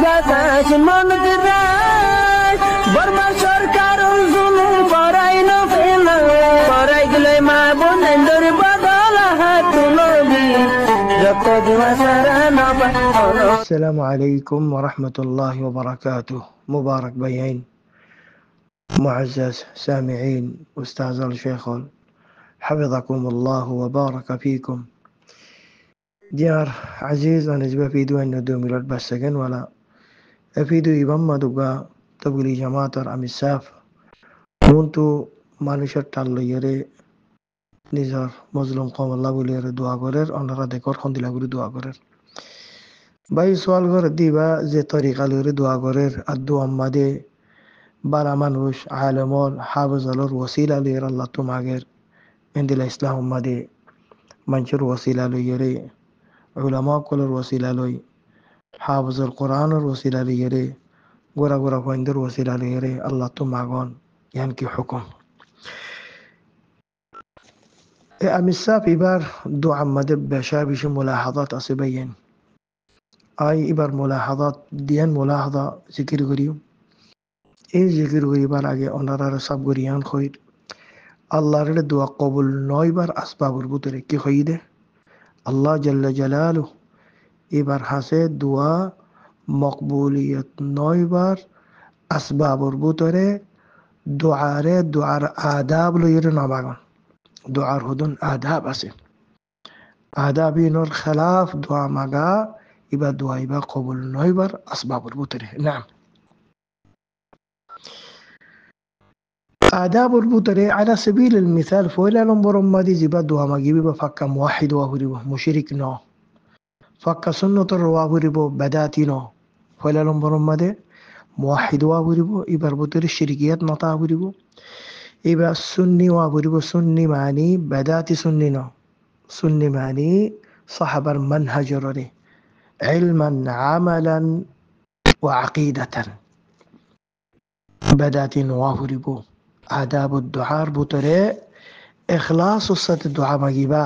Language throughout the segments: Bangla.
বাতাস মন দিরাই বর্মা সরকার জুলুম করাই না ফেলা করাই গেলে মা বোনেদের বদল হাত তুলবি যত দিবা সারা না পালো। السلام عليكم ورحمة الله وبركاته. مبارك بيين معزز سامعين أستاذ الشيخ حفظكم الله وبارك فيكم. ديار عزيز أنا جبا فيديو أنه دو ميلاد بسكن ولا فيديو يبما دوغا تقولي جماعة أمساف مونتو মানুষের টাল্লো ইয়েরে নিজের মজলুম কম আল্লাহ বলে দোয়া করের অন্যরা দেখর খন্দিলা করে দোয়া করের ভাই সোয়াল করে দিবা যে তরিকা লরে দোয়া করের আর দোয়া মাদে বারা মানুষ আলমল হাফজলর ওসিলা লইয়ের আল্লাহ তোমাগের মেন্দিলা ইসলাম মাদে মানুষের ওসিলা লইয়েরে উলামা কলর ওসিলা লই হাফজল কোরআনের ওসিলা লইয়েরে গোরা গোরা ফয়েন্দের ওসিলা লইয়েরে আল্লাহ তোমাগন ইয়ান কি হুকুম আমি সাফ এবার দোয়া মাদে বেশা বেশি মুলাহাদাত আছে বাইন আই এবার মুলাহাদাত দিয়ান মুলাহাদা জিকির করিও এই জিকির করিবার আগে ওনারা সব গরিয়ান খইর আল্লাহর দোয়া কবুল নয়বার আসবাবুর ভিতরে কি হইদে আল্লাহ জাল্লা জালালু এবার হাসে দোয়া মকবুলিয়ত নয়বার আসবাবুর ভিতরে দোয়ার আদাব লইরে নামাগন দোয়ার হুদুন আদাব আছে আদাবিনর খেলাফ দোয়া মাগা এবার দোয়া এবার কবুল নয়বার আসবাবুর ভিতরে না আদাবুর ভিতরে আলা সাবিল মিসাল ফয়লা নম্বর মাদি জিবা দোয়া মাগিবি বা ফাক্কা মুওয়াহিদ ওয়া হরিব মুশরিক ন ফাক্কা সুন্নতর ওয়া হরিব বেদাতি ন ফয়লা নম্বর মাদে মুওয়াহিদ ওয়া হরিব এবার ভিতরে শিরকিয়াত নতা হরিব এবার সুন্নি ওয়া হরিব সুন্নি মানি বেদাতি সুন্নি ন সুন্নি মানি সাহাবার মানহাজরে ইলমান আমালান ওয়া আকীদাতান বেদাতি ওয়া হরিব আদাব দুআর ভিতরে ইখলাসের সাথে দোয়া মাগিবা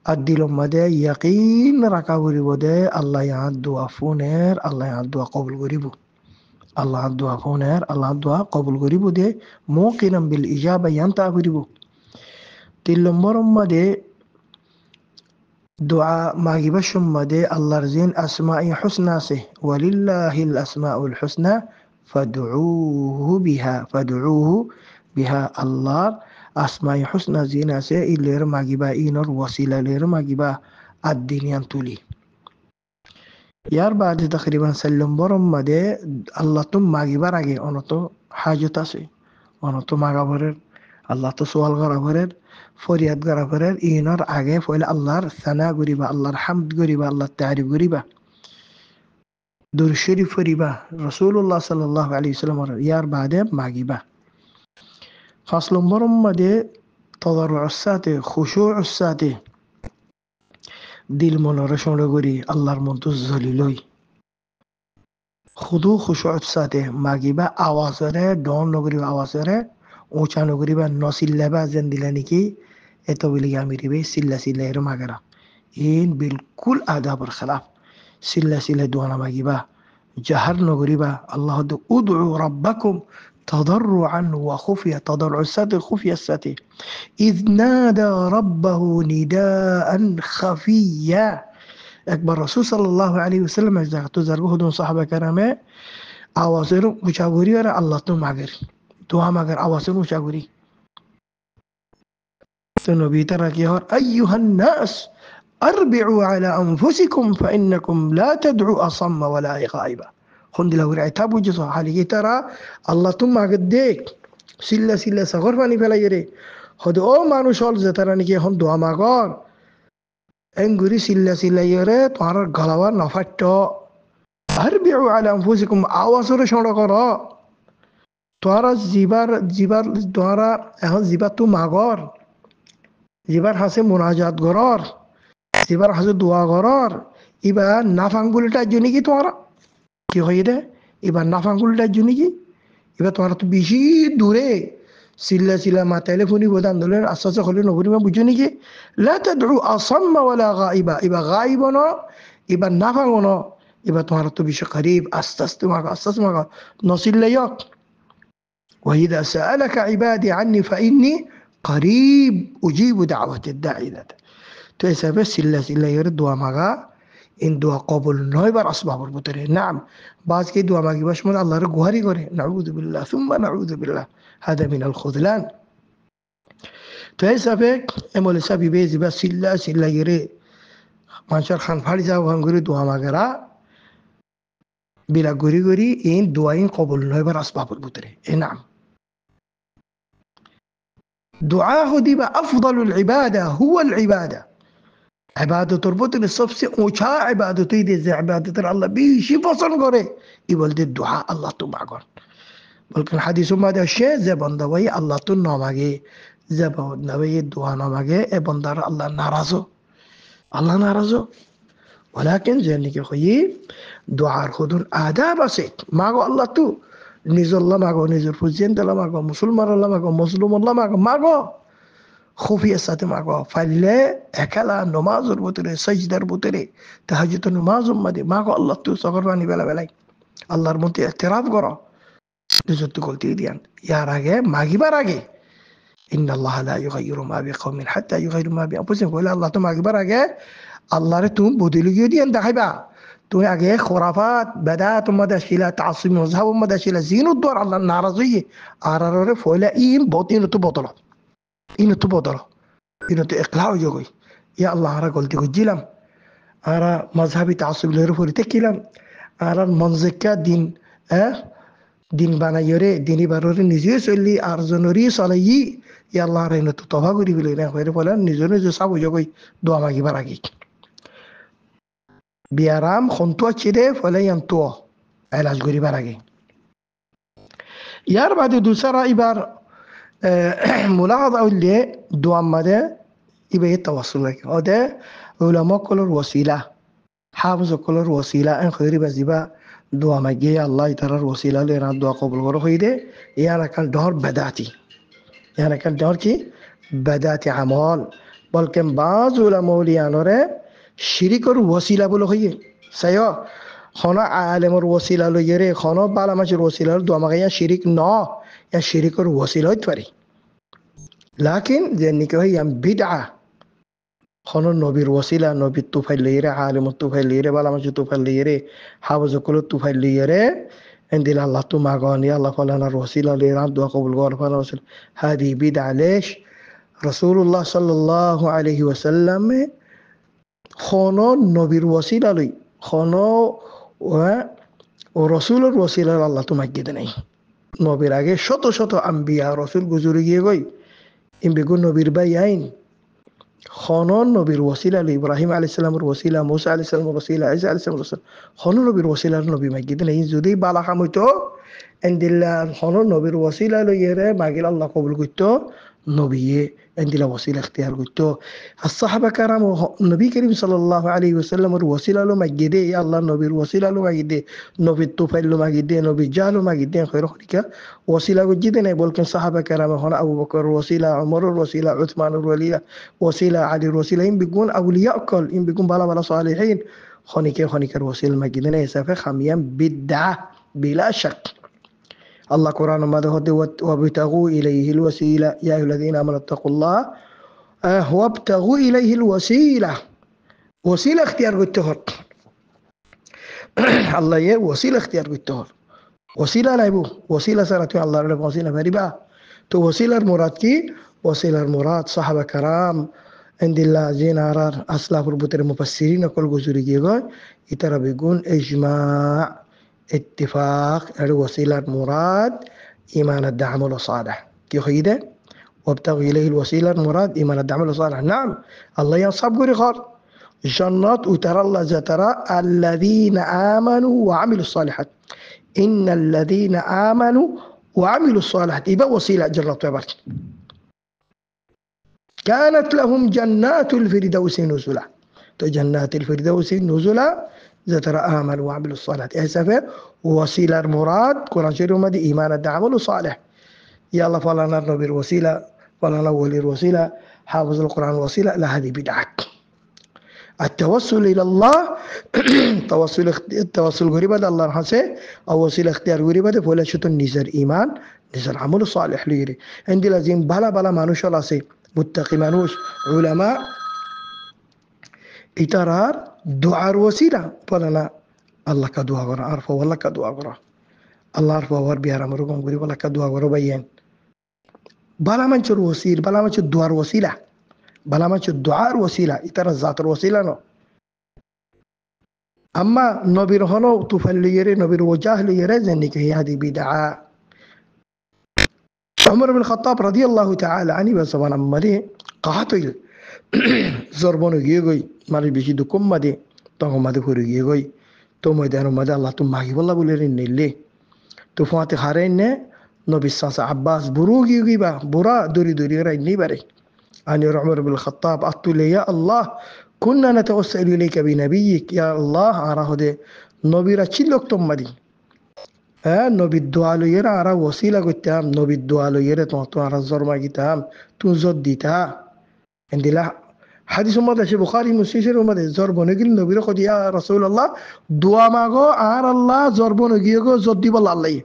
আর দিলম মাদে ইয়াকিন রাখা করিব দে আল্লাহ ইয়ার দোয়া ফোনের আল্লাহ ইয়ার দোয়া কবুল করিব আল্লাহ দোয়া ফোনের আল্লাহ দোয়া কবুল করিব দে মুকিনাম বিল ইজাবা ইয়ান্তা করিব 3 নম্বর মাদে দোয়া মাগিবা সম্মাদে আল্লাহর জিন আসমাই হুসনা সে ওয়ালিল্লাহিল আসমাউল হুসনা ফাদউহু বিহা আল্লাহর আসমাই হুসনা জিন আছে ইলের মাগিবা ইনর ওয়াসিলা লের মাগিবা আদ্দিনিয়ান তুলি ইয়ার বাদে তাকরিবান সাল্লাম বরম মাদে আল্লাহ তুম মাগিবার আগে অনত হাজত আছে অনত মাগাবরের আল্লাহ তো সোয়াল করাবরের ফরিয়াদ করাবরের ইনর আগে ফলে আল্লাহর সানা করিবা আল্লাহর হামদ করিবা আল্লাহর তারিফ করিবা দুরূদ শরীফ পড়িবা রাসূলুল্লাহ সাল্লাল্লাহু আলাইহি ওয়াসাল্লাম ইয়ার বাদে মাগিবা 5 নম্বর মাদে তাদাররুস সাথে খুশুউস সাথে দিল মনরে সঙ্গে করি আল্লাহর মতো জলিলই খুদু খুশুউস সাথে মাগিবা আওয়াজরে ডন নগরি আওয়াজরে উঁচা নগরিবা নসিল্লাবা যেন দিলা নাকি এত বলি আমিরিবে সিল্লা এর মাগরা ইন বিলকুল আদাবর খেলাফ সিল্লা দোয়ানা মাগিবা জাহার নগরিবা আল্লাহ উদউ রাব্বাকুম تضرعا وخفية تضرع الساتي خفية الساتي إذ نادى ربه نداء خفيا أكبر رسول صلى الله عليه وسلم تزرقه دون صحابة كرامة أواسر مشاوري ولا الله تو ماغر تو ماغر أواسر مشاوري تنبي ترى كيهر أيها الناس أربعوا على أنفسكم فإنكم لا تدعوا أصم ولا غائبا خندي لو رعتاب وجسوا حالي ترى الله تم عقدك سلا صغر فاني فلا يري خد او مانو شال زتراني كي هم دعا ماغار انغري سلا يري تمہارا غلاوا نفٹو أربعوا على أنفسكم আওয়াজরে শোনা করো তোরা জিবার তোরা এখন জিবার তো মাগর জিবার হাসে মুনাজাত গরর জিবার হাসে দোয়া গরর ইবা নাফাঙ্গুলটা জনি কি তোরা কি হই রে এবার নাফাঙ্গুলটার জন্য কি এবার তোমার তো বেশি দূরে সিল্লা মাতাইলে ফোনি বোধ আন্দোলন আস্তে আস্তে হলে নবরিমা বুঝো নাকি লা তাদউ আসাম্মা ওয়ালা গাইবা এবার গাইব ন এবার নাফাঙ্গ ন এবার তোমার তো বেশি করিব আস্তে আস্তে মাগো নসিল্লে yok. وإذا سألك عبادي عني فإني قريب أجيب دعوة الداعي إذا دعا. তো হিসাবে সিল্লা এর দোয়া মাগা ইন দোয়া কবুল নয় বার আসবাবর ভিতরে নাম বাজকে দোয়া মাগিবার সময় আল্লাহর গুহারি করে নাউযু বিল্লাহ সুম্মা নাউযু বিল্লাহ হাদা মিনাল খুযলান. তো হিসাবে এমন হিসাবে বেজিবা সিল্লা এরে মানুষের খান ফাড়ি যাওয়া ভাঙ করে দোয়া মাগেরা বিলা গড়ি ইন দোয়া ইন কবুল নয় বার আসবাবর ভিতরে এ নাম دعاه দিবা আফদালুল ইবাদা হুয়াল ইবাদা ইবাদতের ভিতরে সবচেয়ে উঁচা ইবাদত এই যে ইবাদতের আল্লাহ বেশি পছন্দ করে ই বলতে দোয়া আল্লাহ তো মাগন বলকেন হাদিসের মধ্যে আসে যে বান্দা ভাই আল্লাহ তো না মাগে যে বান্দা ভাই দোয়া না মাগে এ বান্দার আল্লাহ নারাজ ولكن যেনিকে কই দোয়ার খুদুর আদাব আছে মাগো আল্লাহ তো নিজের আল্লাহ মাগো নিজের পর্যন্ত আল্লাহ মাগো মুসলমান আল্লাহ মাগো মুসলিম আল্লাহ মাগো খুফিয়ার সাথে মাগো ফাইলে একালা নমাজের ভিতরে সাজদার ভিতরে তাহাজ্জুদের নমাজের মধ্যে মাগো আল্লাহ তো সগরবানি বেলাই আল্লাহর মধ্যে ইতিরাফ করো নিজের তো গলতি দিয়ান ইয়ার আগে মাগিবার আগে ইন্নাল্লাহা লা ইউগাইয়িরু মা বিকওমিন হাত্তা ইউগাইয়িরু মা বিআনফুসিহিম বলে আল্লাহ তো মাগিবার আগে আল্লাহরে তুমি বদলে গিয়ে দিয়ান দেখাইবা তুমি আগে খোরাফাত বেদাত মধ্যে ছিল তাসিম মযহাব মধ্যে ছিল জিনুদ্দর আল্লাহ নারাজ হইয়ে আরারে ফয়লা ইন তো বদল ইনো তো একলা হয়ে গই ইয়া আল্লাহ আরা গলতি করছিলাম আরা মযহাবি তাসিব লের উপরে তেকিলাম আর মনজিকা দিন বানাইরে দিনী বাররে নিজে চলি আর জনরি চলাই ইয়া আল্লাহ আরা ইনো তো তবা করি বলে না হয়ে বলে নিজে চাব গই দোয়া মাগিবার আগে বিয়ারাম খন্তুয়া চিরে ফলে ইয়ান্তু এলাজ করিবার আগে ইয়ার বাদে দুসরা এবার মুলাহাযা হইলে দোয়া মাদে ইবে তাওয়াসসুল লাগে ওদে উলামা কলর ওসিলা হাফিজ কলর ওসিলা এন খৈরি বাজিবা দোয়া মাগে আল্লাহ তাআলার ওসিলা লে রা দোয়া কবুল করে হইদে ইয়ারা কাল ডর কি বেদাতি আমল বলকেন বাজ উলামা ওলিয়ানরে শিরিকর ওসিলা বলে হইয়ে সায় খন আলেমর ওসিলা লইরে খন বালামাচের ওসিলা দোয়া মাগে শিরিক ন ইয়া শিরিকর ওসিলা হইতে পারে লাকিন যে নিকে হই বিদআ খন নবীর ওসিলা নবীর তুফাইল লইরে আলেম তুফাইল লইরে বালামাচের তুফাইল লইরে হাফেজ কল তুফাইল লইরে এন্দিল আল্লাহ তো মাগন ইয়া আল্লাহ ফালানার ওসিলা লইরা দোয়া কবুল কর ফালা ওসিলা হাদি বিদআ লেশ রাসূলুল্লাহ সাল্লাল্লাহু আলাইহি ওয়াসাল্লাম খন নবীর ওসিলা লই খন ও রসুলের ওসিলার আল্লাহ তো মাগিয়ে নাই নবীর আগে শত আম্বিয়া রসুল গুজরে গিয়ে গই বেগুন নবীর বাই আইন খন নবীর ওসিলা ইব্রাহিম আলাইহিস সালামের ওসিলা মুসা আলাইহিস সালামের ওসিলা ঈসা আলাইহিস সালামের ওসিলা খন নবীর ওসিলার নবী মাগিয়ে নাই যদি বালা কাম হইতো এন্দিল্লা খন নবীর ওসিলা লইরে মাগিল আল্লাহ কবুল করতো নবীয়ে এন্দিলা ওসিলা ইখতিয়ার করতো আসহাবা কারাম নবী করিম সাল্লাল্লাহু আলাইহি ওয়াসাল্লামের ওসিলা লো মাগিয়ে দে আল্লাহ নবীর ওসিলা লো মাগিয়ে দে নবীর তুফাইল লো মাগিয়ে দে নবী জালো মাগিয়ে দে খৈর খনিকা ওসিলা গজিদে নাই বলকেন সাহাবা কারাম হন আবু বকর ওসিলা ওমরের ওসিলা উসমানের ওসিলা আলীর ওসিলা ইন বিগুন আউলিয়া কল ইন বিগুন বালা সালিহিন খনিকার ওসিলা মাগিয়ে দে হিসাবে খামিয়াম বিদআ বিলা শাক আল্লাহ কোরআন মধ্যে হতে ওয়াবতাগু ইলাইহিল ওয়াসিলা ইয়া আইয়ুহাল্লাযীনা আমানু তাকুল্লাহ ওয়াবতাগু ইলাইহিল ওয়াসিলা ইখতিয়ার করতে হয় আল্লাহ ওয়াসিলা ইখতিয়ার করতে হয় ওসিলা নাইবো ওসিলা ছাড়া তুই আল্লাহর ওসিলা পারিবা তো ওসিলার মুরাদ কি ওসিলার মুরাদ সাহাবা কারাম এন্দিল্লাহ জিনারার আসলাফুর ভিতরে মুফাসসিরিন কল গুজরি গিয়ে গয় ইতারা বেগুন ইজমা اتفاق الوسيلة المراد إيمان الدعم الصالح كي خيده وابتغ إليه الوسيلة المراد إيمان الدعم الصالح نعم الله ينصب قري خار جنات وترى الله ترى الذين آمنوا وعملوا الصالحات إن الذين آمنوا وعملوا الصالحات إبا وسيلة جنات وبرك كانت لهم جنات الفردوس نزلا تو جنات الفردوس نزلا ترى آمن وعملوا الصالحات إحسافه وسيلة المراد قرآن شريف مدي إيمان الدعم صالح يا الله فلنا النبي الوسيلة فلنا ولي الوسيلة حافظ القرآن الوسيلة لا هذه بدعة التوسل إلى الله التوسل غريبة الله حسه أو وسيلة اختيار غريبة فولا شتون نزر إيمان نزر عمل صالح ليري عندي لازم بلا بلا مانوش الله سي متقي مانوش علماء إترار دعاء وسيلة فلنا الله كدعاء غرا عرفه والله كدعاء غرا الله عرفه ور بيارا مرقم غري والله كدعاء غرا بيان بلا من شر وسيل بلا من شر دعاء وسيلة بلا ما الدعاء وسيلة إترى الذات الوسيلة نو أما نبير هنو تفل يري نبير وجاه يري زنك هي هذه بدعاء عمر بن الخطاب رضي الله تعالى عنه وسبحان أمري قاتل زربون يجي مالي بيجي دكم مدي تهم مدي خوري يجي تو ميدان مدي الله تم ماهي والله بولرين اللي تفوات خارين نبي الساس عباس بروج يجي با برا دوري دوري راي نيبري عن عمر بن الخطاب أقول يا الله كنا نتوسل إليك بنبيك يا الله أراه ده نبي رشيلك تمدي نبي الدعاء له يرى أراه وسيلة قتام نبي الدعاء له يرى تو أراه زرما قتام تنزد ديتا عندي لا حديث ماذا شيء بخاري مسير وماذا زربون يقول نبي رخد يا رسول الله دعاء ما جو أر الله زربون يقول زد دي بالله الله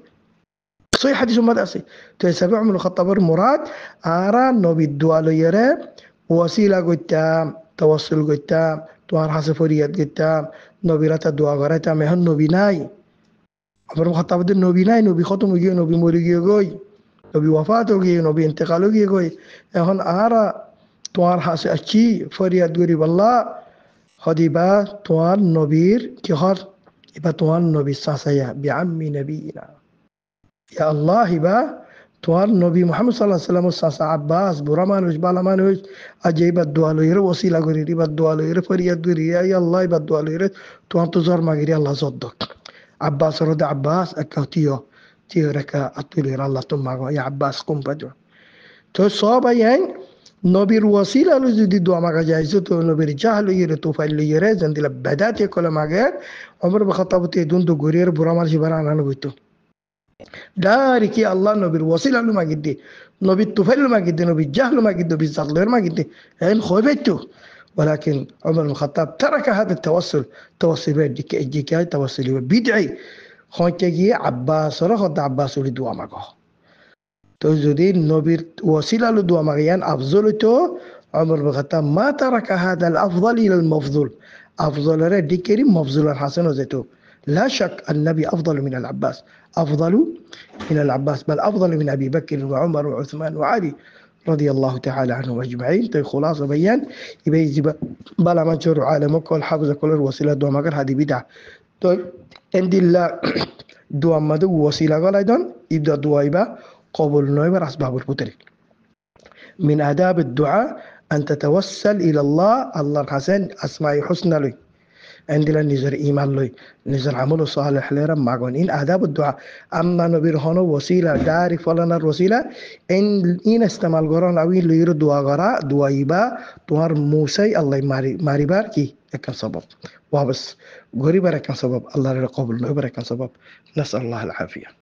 صحيح حديث ماذا أصي تسبع من الخطاب المراد أرى نبي الدعاء له يرى وسيلة قتام توسل قتام توار حسفوريات قتام نبي رات الدعاء قرأت مهن نبي ناي عمر بن الخطاب ده نبي ناي نبي ختم يجي نبي موري يجي نبي وفاة يجي نبي انتقال يجي هون أرى توار حس أشي فريات قري بالله خديبا توار نبير كهر يبقى توار نبي ساسيا بعمي نبينا يا الله با توار نبي محمد صلى الله عليه وسلم ساسا عباس برمانوش بالمانوش أجيب الدعاء له يرى وسيلة غيري يبقى الدعاء له يرى فريات غيري يا الله يبقى الدعاء له يرى توار تزار ما غيري الله صدق عباس رد عباس أكوتيو تيركا أطولي الله تماغو يا عباس قم بدو تو صوبا يعني نبير وسيلة لزدي دعاء ما جايزة تو نبير جهل يرى توفيل يرى زند لبدات يكول ما غير عمر بخطاب تيدون تو غير برمان شبران أنا بيتو دارك يا الله نبير وسيلة ما جدي نبير توفيل ما جدي نبير جهل ما جدي نبير زغلر ما جدي هين خوبته ولكن عمر بن الخطاب ترك هذا التوسل توسل بدك اجيك توسل بدعي خونتي عباس رخد عباس لدعاء ما تو زدي نبير وسيلة لدعاء ما أفضل تو عمر بن الخطاب ما ترك هذا الأفضل إلى المفضول أفضل رديكري مفضول الحسن وزيتو لا شك النبي أفضل من العباس أفضل من العباس بل أفضل من أبي بكر وعمر وعثمان وعلي رضي الله تعالى عنهم أجمعين طيب خلاصة بيان يبقى بلا ما تشرع عالمك والحافظ كل الوسيلة دوا مقر هذه بدعة طيب عند الله دوا مدو وسيلة قال أيضا يبدأ دوا يبقى قبول نويبر أسباب البطري من آداب الدعاء أن تتوسل إلى الله الله الحسن أسماء حسنى لي عندنا نزر إيمان لي نزر عمل صالح ليرا معقون إن آداب الدعاء أما نبير هنا وسيلة داري فلنا الوسيلة إن استعمال قرآن أوين ليرو دعاء غراء دعاء يبا توار موسى الله ماري باركي كان سبب وابس غريب كان سبب الله رقبل نبر كان سبب نسأل الله العافية